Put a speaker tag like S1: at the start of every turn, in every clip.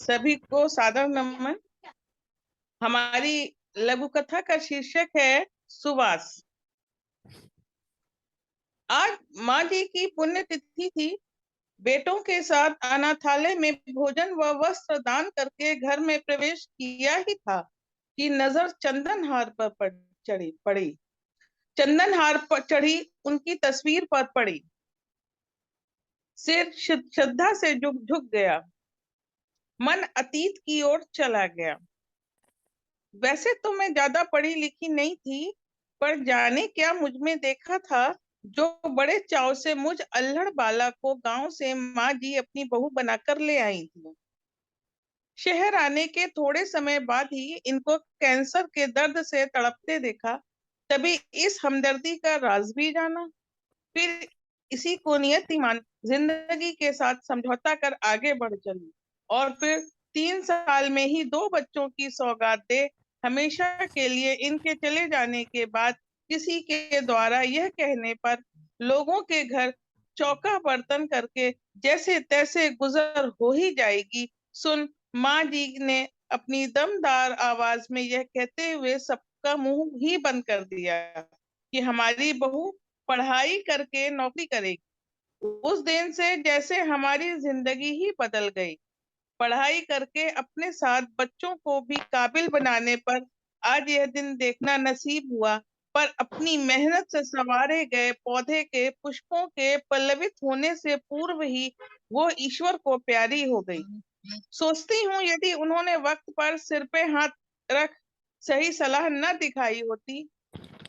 S1: सभी को सादर नमन। हमारी लघु कथा का शीर्षक है सुवास। आज माँ जी की पुण्यतिथि थी। बेटों के साथ अनाथालय में भोजन व वस्त्र दान करके घर में प्रवेश किया ही था कि नजर चंदनहार पर पड़ी। चंदनहार पर चढ़ी उनकी तस्वीर पर पड़ी। सिर श्रद्धा से झुक गया। मन अतीत की ओर चला गया। वैसे तो मैं ज्यादा पढ़ी लिखी नहीं थी, पर जाने क्या मुझ में देखा था जो बड़े चाव से मुझ अल्हड़ बाला को गांव से माँ जी अपनी बहू बनाकर ले आई थी। शहर आने के थोड़े समय बाद ही इनको कैंसर के दर्द से तड़पते देखा। तभी इस हमदर्दी का राज भी जाना। फिर इसी को नियति मान जिंदगी के साथ समझौता कर आगे बढ़ चली और फिर 3 साल में ही 2 बच्चों की सौगात दे हमेशा के लिए इनके चले जाने के बाद किसी के द्वारा यह कहने पर लोगों के घर चौका बर्तन करके जैसे तैसे गुजर हो ही जाएगी सुन माँ जी ने अपनी दमदार आवाज में यह कहते हुए सबका मुंह ही बंद कर दिया कि हमारी बहू पढ़ाई करके नौकरी करेगी। उस दिन से जैसे हमारी जिंदगी ही बदल गई। पढ़ाई करके अपने साथ बच्चों को भी काबिल बनाने पर आज यह दिन देखना नसीब हुआ। पर अपनी मेहनत से संवारे गए पौधे के पुष्पों के पल्लवित होने से पूर्व ही वो ईश्वर को प्यारी हो गई। सोचती हूँ यदि उन्होंने वक्त पर सिर पे हाथ रख सही सलाह न दिखाई होती,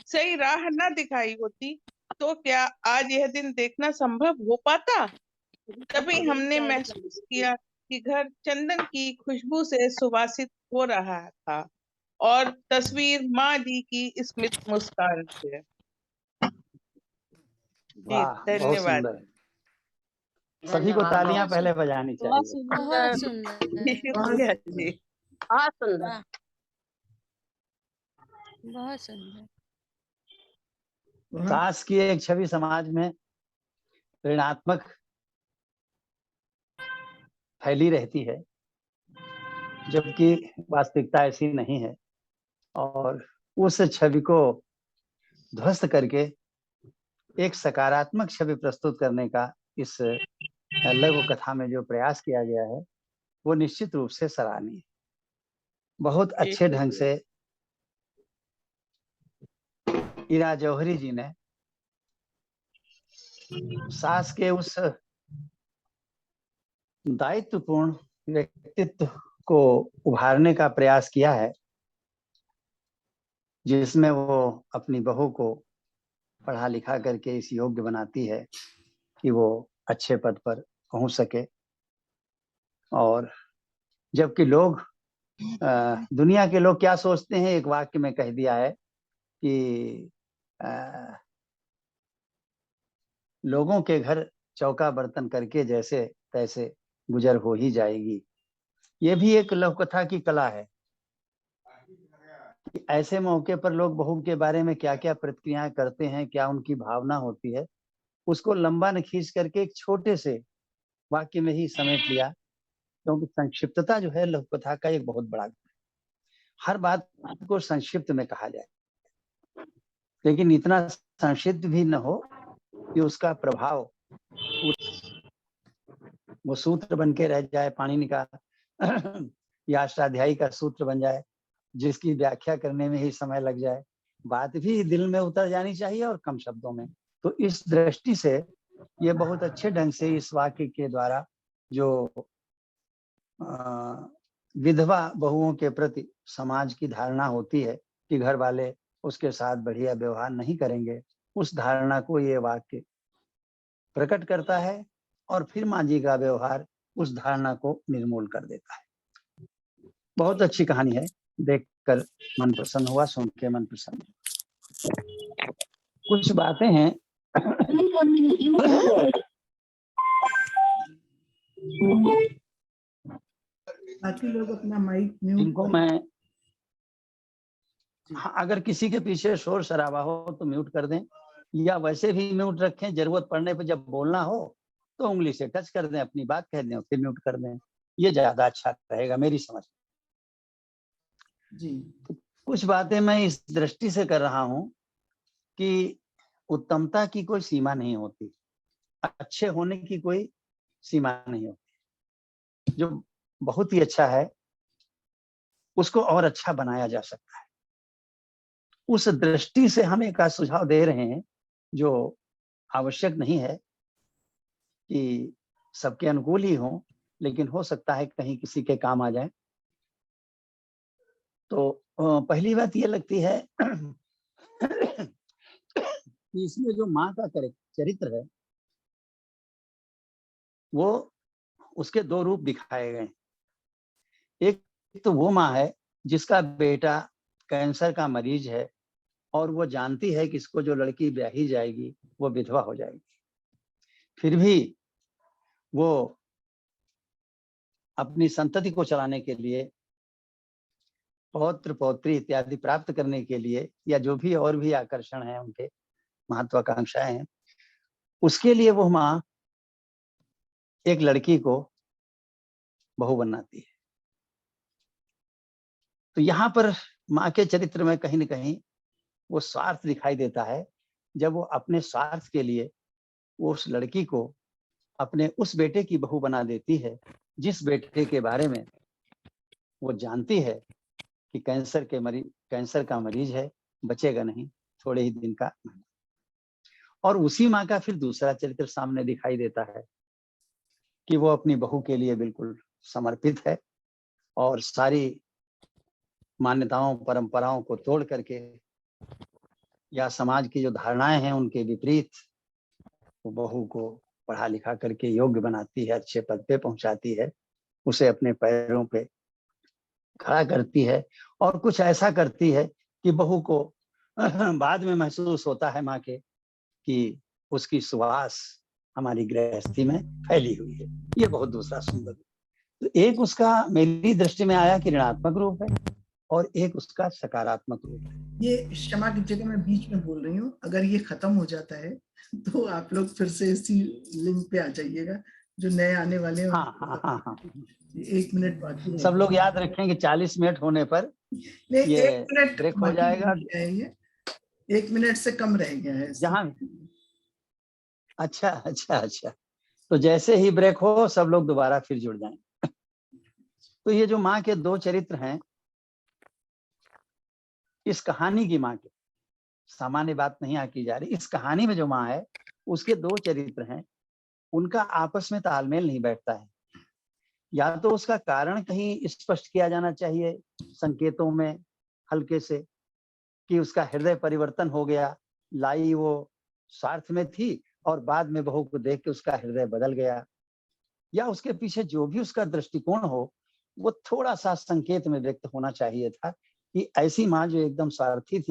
S1: सही राह न दिखाई होती, तो क्या आज यह दिन देखना संभव हो पाता। तभी हमने महसूस किया कि घर चंदन की खुशबू से सुवासित हो रहा था और तस्वीर माँ जी की स्मित मुस्कान से। जी
S2: वाह, बहुत
S1: धन्यवाद।
S2: सुंदर। सभी को तालियां पहले बजानी
S3: बहुत
S2: चाहिए।
S3: सुंदर, बहुत सुंदर,
S1: शुक्रिया जी।
S3: बहुत सुंदर, बहुत सुंदर।
S2: सास की एक छवि समाज में ऋणात्मक फैली रहती है, जबकि वास्तविकता ऐसी नहीं है। और उस छवि को ध्वस्त करके एक सकारात्मक छवि प्रस्तुत करने का इस लघु कथा में जो प्रयास किया गया है वो निश्चित रूप से सराहनीय है। बहुत अच्छे ढंग से इरा जौहरी जी ने सास के उस दायित्वपूर्ण व्यक्तित्व को उभारने का प्रयास किया है जिसमें वो अपनी बहू को पढ़ा लिखा करके इस योग्य बनाती है कि वो अच्छे पद पर पहुंच सके। और जबकि लोग दुनिया के लोग क्या सोचते हैं, एक वाक्य में कह दिया है कि लोगों के घर चौका बर्तन करके जैसे तैसे गुजर हो ही जाएगी। ये भी एक लोककथा की कला है कि ऐसे मौके पर लोग बहू के बारे में क्या क्या प्रतिक्रियाएं करते हैं, क्या उनकी भावना होती है, उसको लंबा न खींच करके एक छोटे से वाक्य में ही समेट लिया। क्योंकि संक्षिप्तता जो है लोककथा का एक बहुत बड़ा, हर बात को संक्षिप्त में कहा जाए, लेकिन इतना संक्षिप्त भी न हो कि उसका प्रभाव वो सूत्र बन के रह जाए, पाणिनि का या अष्टाध्यायी का सूत्र बन जाए जिसकी व्याख्या करने में ही समय लग जाए। बात भी दिल में उतर जानी चाहिए और कम शब्दों में। तो इस दृष्टि से ये बहुत अच्छे ढंग से इस वाक्य के द्वारा जो विधवा बहुओं के प्रति समाज की धारणा होती है कि घर वाले उसके साथ बढ़िया व्यवहार नहीं करेंगे, उस धारणा को ये वाक्य प्रकट करता है और फिर माँ जी का व्यवहार उस धारणा को निर्मूल कर देता है। बहुत अच्छी कहानी है, देखकर मन प्रसन्न हुआ, सुन के मन प्रसन्न हुआ। कुछ बातें हैं
S4: बाकी लोग अपना माइक म्यूट
S2: इनको मैं, अगर किसी के पीछे शोर शराबा हो तो म्यूट कर दें, या वैसे भी म्यूट रखें। जरूरत पड़ने पर जब बोलना हो तो उंगली से टच कर दें, अपनी बात कह दें और फिर म्यूट कर दें। ये ज्यादा अच्छा रहेगा मेरी समझ।
S4: जी
S2: कुछ बातें मैं इस दृष्टि से कर रहा हूं कि उत्तमता की कोई सीमा नहीं होती, अच्छे होने की कोई सीमा नहीं होती। जो बहुत ही अच्छा है उसको और अच्छा बनाया जा सकता है। उस दृष्टि से हम एक सुझाव दे रहे हैं जो आवश्यक नहीं है कि सबके अनुकूल ही हो, लेकिन हो सकता है कहीं किसी के काम आ जाए। तो पहली बात ये लगती है कि इसमें जो माँ का चरित्र है वो उसके दो रूप दिखाए गए। एक तो वो माँ है जिसका बेटा कैंसर का मरीज है और वो जानती है कि इसको जो लड़की ब्याही जाएगी वो विधवा हो जाएगी, फिर भी वो अपनी संतति को चलाने के लिए, पौत्र पौत्री इत्यादि प्राप्त करने के लिए, या जो भी और भी आकर्षण है उनके, महत्वाकांक्षाएं हैं, उसके लिए वो माँ एक लड़की को बहू बनाती है। तो यहाँ पर माँ के चरित्र में कहीं न कहीं वो स्वार्थ दिखाई देता है, जब वो अपने स्वार्थ के लिए वो उस लड़की को अपने उस बेटे की बहू बना देती है जिस बेटे के बारे में वो जानती है कि कैंसर का मरीज है, बचेगा नहीं, थोड़े ही दिन का। और उसी माँ का फिर दूसरा चरित्र सामने दिखाई देता है कि वो अपनी बहू के लिए बिल्कुल समर्पित है और सारी मान्यताओं परंपराओं को तोड़ करके या समाज की जो धारणाएं हैं उनके विपरीत वो बहू को पढ़ा लिखा करके योग्य बनाती है, अच्छे पद पे पहुंचाती है, उसे अपने पैरों पे खड़ा करती है और कुछ ऐसा करती है कि बहू को बाद में महसूस होता है माँ के कि उसकी सुवास हमारी गृहस्थी में फैली हुई है। ये बहुत दूसरा सुंदर। तो एक उसका मेरी दृष्टि में आया कि ऋणात्मक रूप है और एक उसका सकारात्मक रूप है।
S4: ये क्षमा कीजिएगा मैं बीच में बोल रही हूँ, अगर ये खत्म हो जाता है तो आप लोग फिर से इसी लिंक पे आ जाइएगा, जो नए आने वाले हैं।
S2: हाँ।
S4: 1 मिनट बाकी है।
S2: सब लोग याद रखें कि 40 मिनट होने पर
S4: नहीं,
S2: ये
S4: 1 मिनट
S2: ब्रेक हो
S4: बाकी
S2: जाएगा।
S4: रह गया है, ये 1 मिनट से कम रह गया है।
S2: जहां अच्छा। तो जैसे ही ब्रेक हो सब लोग दोबारा फिर जुड़ जाएं। तो ये जो माँ के दो चरित्र हैं, इस कहानी की माँ के, सामान्य बात नहीं की जा रही, इस कहानी में जो माँ है उसके दो चरित्र हैं, उनका आपस में तालमेल नहीं बैठता है। या तो उसका कारण कहीं स्पष्ट किया जाना चाहिए संकेतों में हल्के से कि उसका हृदय परिवर्तन हो गया, लाई वो स्वार्थ में थी और बाद में बहू को देख के उसका हृदय बदल गया, या उसके पीछे जो भी उसका दृष्टिकोण हो वो थोड़ा सा संकेत में व्यक्त होना चाहिए था कि ऐसी माँ जो एकदम स्वार्थी थी